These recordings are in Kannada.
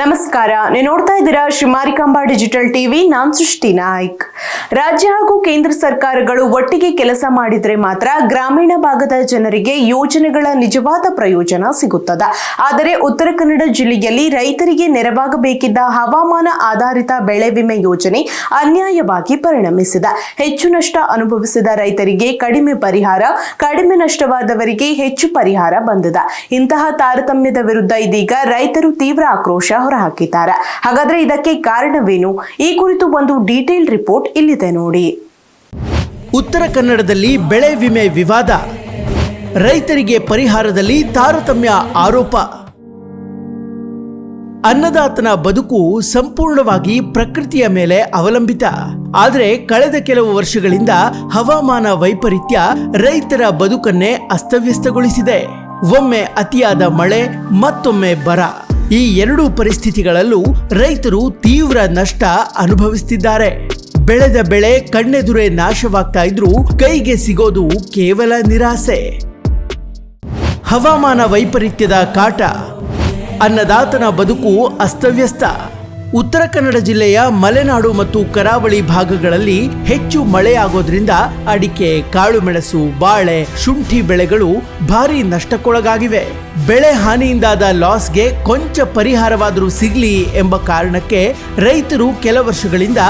ನಮಸ್ಕಾರ, ನೀವು ನೋಡ್ತಾ ಇದ್ದೀರಾ ಶ್ರೀ ಮಾರಿಕಾಂಬಾ ಡಿಜಿಟಲ್ ಟಿವಿ. ನಾನು ಸೃಷ್ಟಿ ನಾಯ್ಕ್. ರಾಜ್ಯ ಹಾಗೂ ಕೇಂದ್ರ ಸರ್ಕಾರಗಳು ಒಟ್ಟಿಗೆ ಕೆಲಸ ಮಾಡಿದರೆ ಮಾತ್ರ ಗ್ರಾಮೀಣ ಭಾಗದ ಜನರಿಗೆ ಯೋಜನೆಗಳ ನಿಜವಾದ ಪ್ರಯೋಜನ ಸಿಗುತ್ತದೆ. ಆದರೆ ಉತ್ತರ ಕನ್ನಡ ಜಿಲ್ಲೆಯಲ್ಲಿ ರೈತರಿಗೆ ನೆರವಾಗಬೇಕಿದ್ದ ಹವಾಮಾನ ಆಧಾರಿತ ಬೆಳೆ ವಿಮೆ ಯೋಜನೆ ಅನ್ಯಾಯವಾಗಿ ಪರಿಣಮಿಸಿದೆ. ಹೆಚ್ಚು ನಷ್ಟ ಅನುಭವಿಸಿದ ರೈತರಿಗೆ ಕಡಿಮೆ ಪರಿಹಾರ, ಕಡಿಮೆ ನಷ್ಟವಾದವರಿಗೆ ಹೆಚ್ಚು ಪರಿಹಾರ ಬಂದಿದೆ. ಇಂತಹ ತಾರತಮ್ಯದ ವಿರುದ್ಧ ಇದೀಗ ರೈತರು ತೀವ್ರ ಆಕ್ರೋಶ ಹೊರಹಾಕಿದ್ದಾರೆ. ಹಾಗಾದ್ರೆ ಇದಕ್ಕೆ ಕಾರಣವೇನು? ಈ ಕುರಿತು ಒಂದು ಡೀಟೇಲ್ ರಿಪೋರ್ಟ್ ಇಲ್ಲಿದೆ ನೋಡಿ. ಉತ್ತರ ಕನ್ನಡದಲ್ಲಿ ಬೆಳೆ ವಿಮೆ ವಿವಾದ, ರೈತರಿಗೆ ಪರಿಹಾರದಲ್ಲಿ ತಾರತಮ್ಯ ಆರೋಪ. ಅನ್ನದಾತನ ಬದುಕು ಸಂಪೂರ್ಣವಾಗಿ ಪ್ರಕೃತಿಯ ಮೇಲೆ ಅವಲಂಬಿತ. ಆದರೆ ಕಳೆದ ಕೆಲವು ವರ್ಷಗಳಿಂದ ಹವಾಮಾನ ವೈಪರೀತ್ಯ ರೈತರ ಬದುಕನ್ನೇ ಅಸ್ತವ್ಯಸ್ತಗೊಳಿಸಿದೆ. ಒಮ್ಮೆ ಅತಿಯಾದ ಮಳೆ, ಮತ್ತೊಮ್ಮೆ ಬರ. ಈ ಎರಡೂ ಪರಿಸ್ಥಿತಿಗಳಲ್ಲೂ ರೈತರು ತೀವ್ರ ನಷ್ಟ ಅನುಭವಿಸುತ್ತಿದ್ದಾರೆ. ಬೆಳೆದ ಬೆಳೆ ಕಣ್ಣೆದುರೇ ನಾಶವಾಗ್ತಾ ಇದ್ರೂ ಕೈಗೆ ಸಿಗೋದು ಕೇವಲ ನಿರಾಸೆ. ಹವಾಮಾನ ವೈಪರೀತ್ಯದ ಕಾಟ, ಅನ್ನದಾತನ ಬದುಕು ಅಸ್ತವ್ಯಸ್ತ. ಉತ್ತರ ಕನ್ನಡ ಜಿಲ್ಲೆಯ ಮಲೆನಾಡು ಮತ್ತು ಕರಾವಳಿ ಭಾಗಗಳಲ್ಲಿ ಹೆಚ್ಚು ಮಳೆಯಾಗೋದ್ರಿಂದ ಅಡಿಕೆ, ಕಾಳುಮೆಣಸು, ಬಾಳೆ, ಶುಂಠಿ ಬೆಳೆಗಳು ಭಾರಿ ನಷ್ಟಕ್ಕೊಳಗಾಗಿವೆ. ಬೆಳೆ ಹಾನಿಯಿಂದಾದ ಲಾಸ್ಗೆ ಕೊಂಚ ಪರಿಹಾರವಾದರೂ ಸಿಗ್ಲಿ ಎಂಬ ಕಾರಣಕ್ಕೆ ರೈತರು ಕೆಲ ವರ್ಷಗಳಿಂದ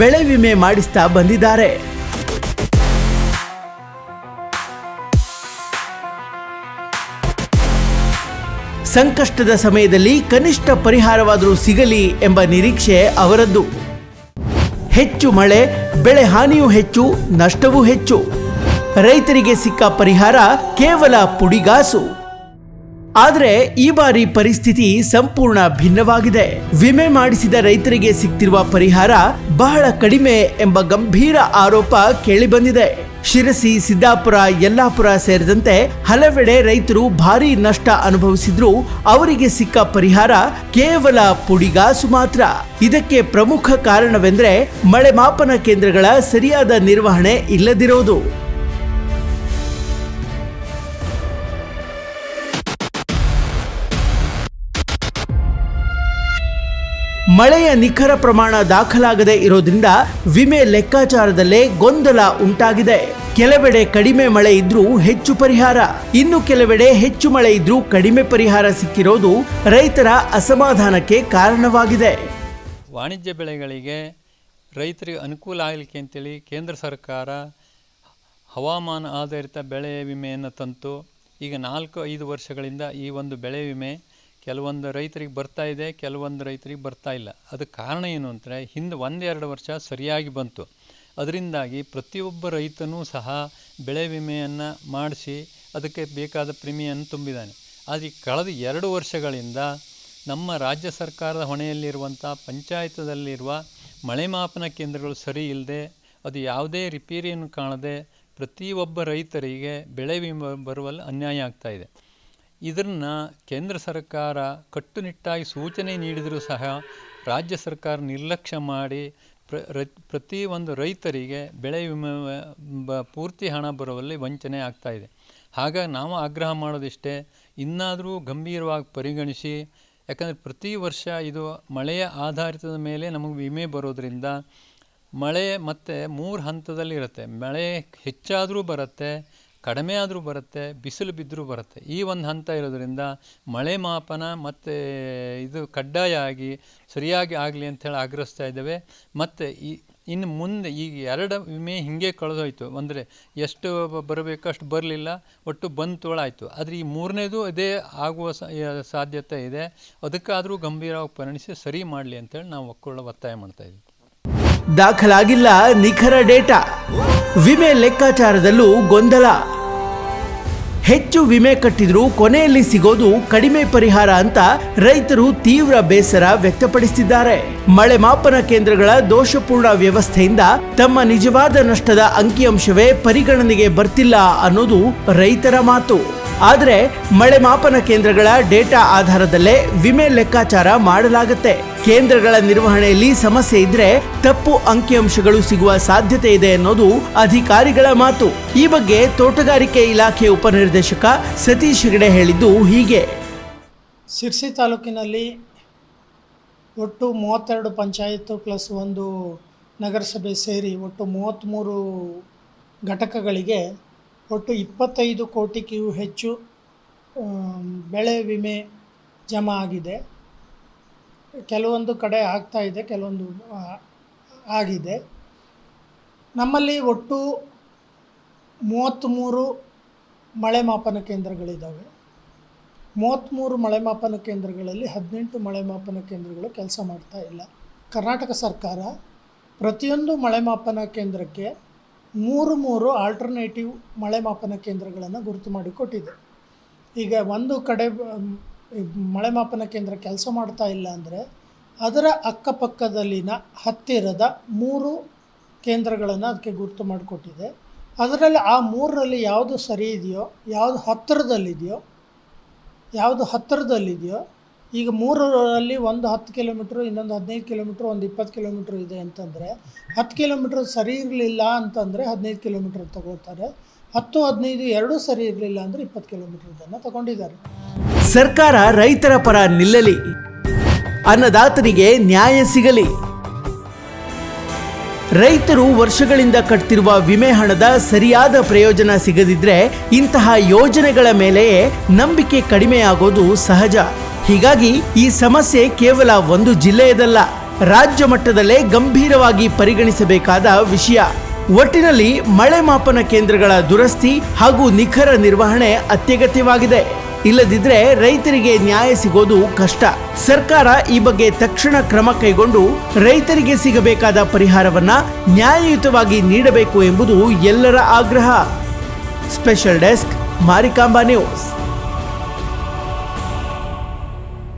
ಬೆಳೆ ವಿಮೆ ಮಾಡಿಸ್ತಾ ಬಂದಿದ್ದಾರೆ. ಸಂಕಷ್ಟದ ಸಮಯದಲ್ಲಿ ಕನಿಷ್ಠ ಪರಿಹಾರವಾದರೂ ಸಿಗಲಿ ಎಂಬ ನಿರೀಕ್ಷೆ ಅವರದ್ದು. ಹೆಚ್ಚು ಮಳೆ, ಬೆಳೆ ಹಾನಿಯೂ ಹೆಚ್ಚು, ನಷ್ಟವೂ ಹೆಚ್ಚು. ರೈತರಿಗೆ ಸಿಕ್ಕ ಪರಿಹಾರ ಕೇವಲ ಪುಡಿಗಾಸು. ಆದರೆ ಈ ಬಾರಿ ಪರಿಸ್ಥಿತಿ ಸಂಪೂರ್ಣ ಭಿನ್ನವಾಗಿದೆ. ವಿಮೆ ಮಾಡಿಸಿದ ರೈತರಿಗೆ ಸಿಗ್ತಿರುವ ಪರಿಹಾರ ಬಹಳ ಕಡಿಮೆ ಎಂಬ ಗಂಭೀರ ಆರೋಪ ಕೇಳಿಬಂದಿದೆ. ಶಿರಸಿ, ಸಿದ್ದಾಪುರ, ಯಲ್ಲಾಪುರ ಸೇರಿದಂತೆ ಹಲವೆಡೆ ರೈತರು ಭಾರೀ ನಷ್ಟ ಅನುಭವಿಸಿದ್ರು ಅವರಿಗೆ ಸಿಕ್ಕ ಪರಿಹಾರ ಕೇವಲ ಪುಡಿಗಾಸು ಮಾತ್ರ. ಇದಕ್ಕೆ ಪ್ರಮುಖ ಕಾರಣವೆಂದರೆ ಮಳೆ ಮಾಪನ ಕೇಂದ್ರಗಳ ಸರಿಯಾದ ನಿರ್ವಹಣೆ ಇಲ್ಲದಿರೋದು. ಮಳೆಯ ನಿಖರ ಪ್ರಮಾಣ ದಾಖಲಾಗದೆ ಇರೋದ್ರಿಂದ ವಿಮೆ ಲೆಕ್ಕಾಚಾರದಲ್ಲೇ ಗೊಂದಲ ಉಂಟಾಗಿದೆ. ಕೆಲವೆಡೆ ಕಡಿಮೆ ಮಳೆ ಇದ್ರೂ ಹೆಚ್ಚು ಪರಿಹಾರ, ಇನ್ನು ಕೆಲವೆಡೆ ಹೆಚ್ಚು ಮಳೆ ಇದ್ರೂ ಕಡಿಮೆ ಪರಿಹಾರ ಸಿಕ್ಕಿರೋದು ರೈತರ ಅಸಮಾಧಾನಕ್ಕೆ ಕಾರಣವಾಗಿದೆ. ವಾಣಿಜ್ಯ ಬೆಳೆಗಳಿಗೆ ರೈತರಿಗೆ ಅನುಕೂಲ ಆಗಲಿಕ್ಕೆ ಅಂತೇಳಿ ಕೇಂದ್ರ ಸರ್ಕಾರ ಹವಾಮಾನ ಆಧಾರಿತ ಬೆಳೆ ವಿಮೆಯನ್ನು ತಂತು. ಈಗ 4-5 ವರ್ಷಗಳಿಂದ ಈ ಒಂದು ಬೆಳೆ ವಿಮೆ ಕೆಲವೊಂದು ರೈತರಿಗೆ ಬರ್ತಾ ಇದೆ, ಕೆಲವೊಂದು ರೈತರಿಗೆ ಬರ್ತಾ ಇಲ್ಲ. ಅದಕ್ಕೆ ಕಾರಣ ಏನು ಅಂದರೆ ಹಿಂದೆ 1-2 ವರ್ಷ ಸರಿಯಾಗಿ ಬಂತು. ಅದರಿಂದಾಗಿ ಪ್ರತಿಯೊಬ್ಬ ರೈತನೂ ಸಹ ಬೆಳೆ ವಿಮೆಯನ್ನು ಮಾಡಿಸಿ ಅದಕ್ಕೆ ಬೇಕಾದ ಪ್ರೀಮಿಯನ್ನು ತುಂಬಿದ್ದಾನೆ. ಆದರೆ ಕಳೆದ 2 ವರ್ಷಗಳಿಂದ ನಮ್ಮ ರಾಜ್ಯ ಸರ್ಕಾರದ ಹೊಣೆಯಲ್ಲಿರುವಂಥ ಪಂಚಾಯತದಲ್ಲಿರುವ ಮಳೆ ಮಾಪನ ಕೇಂದ್ರಗಳು ಸರಿ ಇಲ್ಲದೆ, ಅದು ಯಾವುದೇ ರಿಪೇರಿಯನ್ನು ಕಾಣದೆ ಪ್ರತಿಯೊಬ್ಬ ರೈತರಿಗೆ ಬೆಳೆ ವಿಮೆ ಬರುವಲ್ಲಿ ಅನ್ಯಾಯ ಆಗ್ತಾಯಿದೆ. ಇದನ್ನು ಕೇಂದ್ರ ಸರ್ಕಾರ ಕಟ್ಟುನಿಟ್ಟಾಗಿ ಸೂಚನೆ ನೀಡಿದರೂ ಸಹ ರಾಜ್ಯ ಸರ್ಕಾರ ನಿರ್ಲಕ್ಷ್ಯ ಮಾಡಿ ಪ್ರತಿ ಒಂದು ರೈತರಿಗೆ ಬೆಳೆ ವಿಮೆ ಪೂರ್ತಿ ಹಣ ಬರುವಲ್ಲಿ ವಂಚನೆ ಆಗ್ತಾಯಿದೆ. ಹಾಗಾಗಿ ನಾವು ಆಗ್ರಹ ಮಾಡೋದಿಷ್ಟೇ, ಇನ್ನಾದರೂ ಗಂಭೀರವಾಗಿ ಪರಿಗಣಿಸಿ. ಯಾಕಂದರೆ ಪ್ರತಿ ವರ್ಷ ಇದು ಮಳೆಯ ಆಧಾರಿತದ ಮೇಲೆ ನಮಗೆ ವಿಮೆ ಬರೋದರಿಂದ ಮಳೆ ಮತ್ತು 3 ಹಂತದಲ್ಲಿರುತ್ತೆ. ಮಳೆ ಹೆಚ್ಚಾದರೂ ಬರುತ್ತೆ, ಕಡಿಮೆ ಆದರೂ ಬರುತ್ತೆ, ಬಿಸಿಲು ಬಿದ್ದರೂ ಬರುತ್ತೆ. ಈ ಒಂದು ಹಂತ ಇರೋದರಿಂದ ಮಳೆ ಮಾಪನ ಮತ್ತು ಇದು ಕಡ್ಡಾಯ ಆಗಿ ಸರಿಯಾಗಿ ಆಗಲಿ ಅಂಥೇಳಿ ಆಗ್ರಹಿಸ್ತಾ ಇದ್ದೇವೆ. ಮತ್ತು ಇನ್ನು ಮುಂದೆ ಈಗ 2 ವಿಮೆ ಹೀಗೆ ಕಳೆದೋಯ್ತು ಅಂದರೆ ಎಷ್ಟು ಬರಬೇಕು ಅಷ್ಟು ಬರಲಿಲ್ಲ, ಒಟ್ಟು ಬಂತೋಳಾಯಿತು. ಆದರೆ ಈ 3ನೇದು ಇದೇ ಆಗುವ ಸಾಧ್ಯತೆ ಇದೆ. ಅದಕ್ಕಾದರೂ ಗಂಭೀರವಾಗಿ ಪರಿಗಣಿಸಿ ಸರಿ ಮಾಡಲಿ ಅಂತೇಳಿ ನಾವು ಒತ್ತಾಯ ಮಾಡ್ತಾಯಿದ್ದೀವಿ. ದಾಖಲಾಗಿಲ್ಲ ನಿಖರ ಡೇಟಾ, ವಿಮೆ ಲೆಕ್ಕಾಚಾರದಲ್ಲೂ ಗೊಂದಲ. ಹೆಚ್ಚು ವಿಮೆ ಕಟ್ಟಿದ್ರೂ ಕೊನೆಯಲ್ಲಿ ಸಿಗೋದು ಕಡಿಮೆ ಪರಿಹಾರ ಅಂತ ರೈತರು ತೀವ್ರ ಬೇಸರ ವ್ಯಕ್ತಪಡಿಸಿದ್ದಾರೆ. ಮಳೆ ಮಾಪನ ಕೇಂದ್ರಗಳ ದೋಷಪೂರ್ಣ ವ್ಯವಸ್ಥೆಯಿಂದ ತಮ್ಮ ನಿಜವಾದ ನಷ್ಟದ ಅಂಕಿಅಂಶವೇ ಪರಿಗಣನೆಗೆ ಬರ್ತಿಲ್ಲ ಅನ್ನೋದು ರೈತರ ಮಾತು. ಆದರೆ ಮಳೆ ಮಾಪನ ಕೇಂದ್ರಗಳ ಡೇಟಾ ಆಧಾರದಲ್ಲೇ ವಿಮೆ ಲೆಕ್ಕಾಚಾರ ಮಾಡಲಾಗುತ್ತೆ. ಕೇಂದ್ರಗಳ ನಿರ್ವಹಣೆಯಲ್ಲಿ ಸಮಸ್ಯೆ ಇದ್ರೆ ತಪ್ಪು ಅಂಕಿಅಂಶಗಳು ಸಿಗುವ ಸಾಧ್ಯತೆ ಇದೆ ಅನ್ನೋದು ಅಧಿಕಾರಿಗಳ ಮಾತು. ಈ ಬಗ್ಗೆ ತೋಟಗಾರಿಕೆ ಇಲಾಖೆ ಉಪನಿರ್ದೇಶಕ ಸತೀಶ್ ಹೆಗಡೆ ಹೇಳಿದ್ದು ಹೀಗೆ. ಶಿರ್ಸಿ ತಾಲೂಕಿನಲ್ಲಿ ಒಟ್ಟು 32 ಪಂಚಾಯತ್ತು ಪ್ಲಸ್ ಒಂದು ನಗರಸಭೆ ಸೇರಿ ಒಟ್ಟು 33 ಘಟಕಗಳಿಗೆ ಒಟ್ಟು 25 ಕೋಟಿಗೂ ಹೆಚ್ಚು ಬೆಳೆ ವಿಮೆ ಜಮಾ ಆಗಿದೆ. ಕೆಲವೊಂದು ಕಡೆ ಆಗ್ತಾಯಿದೆ, ಕೆಲವೊಂದು ಆಗಿದೆ. ನಮ್ಮಲ್ಲಿ ಒಟ್ಟು 33 ಮಳೆ ಮಾಪನ ಕೇಂದ್ರಗಳಿದ್ದಾವೆ. 33 ಮಳೆ ಮಾಪನ ಕೇಂದ್ರಗಳಲ್ಲಿ 18 ಮಳೆ ಮಾಪನ ಕೇಂದ್ರಗಳು ಕೆಲಸ ಮಾಡ್ತಾ ಇಲ್ಲ. ಕರ್ನಾಟಕ ಸರ್ಕಾರ ಪ್ರತಿಯೊಂದು ಮಳೆ ಮಾಪನ ಕೇಂದ್ರಕ್ಕೆ 3 ಆಲ್ಟರ್ನೇಟಿವ್ ಮಳೆ ಮಾಪನ ಕೇಂದ್ರಗಳನ್ನು ಗುರುತು ಮಾಡಿಕೊಟ್ಟಿದೆ. ಈಗ ಒಂದು ಕಡೆ ಮಳೆ ಮಾಪನ ಕೇಂದ್ರ ಕೆಲಸ ಮಾಡ್ತಾ ಇಲ್ಲ ಅಂದರೆ ಅದರ ಅಕ್ಕಪಕ್ಕದಲ್ಲಿನ ಹತ್ತಿರದ 3 ಕೇಂದ್ರಗಳನ್ನು ಅದಕ್ಕೆ ಗುರುತು ಮಾಡಿಕೊಟ್ಟಿದೆ. ಅದರಲ್ಲಿ ಆ 3ರಲ್ಲಿ ಯಾವುದು ಸರಿ ಇದೆಯೋ, ಯಾವುದು ಹತ್ತಿರದಲ್ಲಿದೆಯೋ ಈಗ 3ರಲ್ಲಿ ಒಂದು 10 ಕಿಲೋಮೀಟ್ರು, ಇನ್ನೊಂದು 15 ಕಿಲೋಮೀಟ್ರು, ಒಂದು 20 ಕಿಲೋಮೀಟ್ರ್ ಇದೆ ಅಂತಂದರೆ 10 ಕಿಲೋಮೀಟ್ರ್ ಸರಿ ಇರಲಿಲ್ಲ ಅಂತಂದರೆ 15 ಕಿಲೋಮೀಟ್ರ್ ತಗೋತಾರೆ. 10-15 ಎರಡೂ ಸರಿ ಇರಲಿಲ್ಲ ಅಂದರೆ 20 ಕಿಲೋಮೀಟ್ರದನ್ನು ತಗೊಂಡಿದ್ದಾರೆ. ಸರ್ಕಾರ ರೈತರ ಪರ ನಿಲ್ಲಲಿ, ಅನ್ನದಾತನಿಗೆ ನ್ಯಾಯ ಸಿಗಲಿ. ರೈತರು ವರ್ಷಗಳಿಂದ ಕಟ್ತಿರುವ ವಿಮೆ ಹಣದ ಸರಿಯಾದ ಪ್ರಯೋಜನ ಸಿಗದಿದ್ರೆ ಇಂತಹ ಯೋಜನೆಗಳ ಮೇಲೆಯೇ ನಂಬಿಕೆ ಕಡಿಮೆಯಾಗೋದು ಸಹಜ. ಹೀಗಾಗಿ ಈ ಸಮಸ್ಯೆ ಕೇವಲ ಒಂದು ಜಿಲ್ಲೆಯದಲ್ಲ, ರಾಜ್ಯ ಮಟ್ಟದಲ್ಲೇ ಗಂಭೀರವಾಗಿ ಪರಿಗಣಿಸಬೇಕಾದ ವಿಷಯ. ಒಟ್ಟಿನಲ್ಲಿ ಮಳೆ ಮಾಪನ ಕೇಂದ್ರಗಳ ದುರಸ್ತಿ ಹಾಗೂ ನಿಖರ ನಿರ್ವಹಣೆ ಅತ್ಯಗತ್ಯವಾಗಿದೆ. ಇಲ್ಲದಿದ್ರೆ ರೈತರಿಗೆ ನ್ಯಾಯ ಸಿಗೋದು ಕಷ್ಟ. ಸರ್ಕಾರ ಈ ಬಗ್ಗೆ ತಕ್ಷಣ ಕ್ರಮ ಕೈಗೊಂಡು ರೈತರಿಗೆ ಸಿಗಬೇಕಾದ ಪರಿಹಾರವನ್ನ ನ್ಯಾಯಯುತವಾಗಿ ನೀಡಬೇಕು ಎಂಬುದು ಎಲ್ಲರ ಆಗ್ರಹ. Special desk Marikamba news.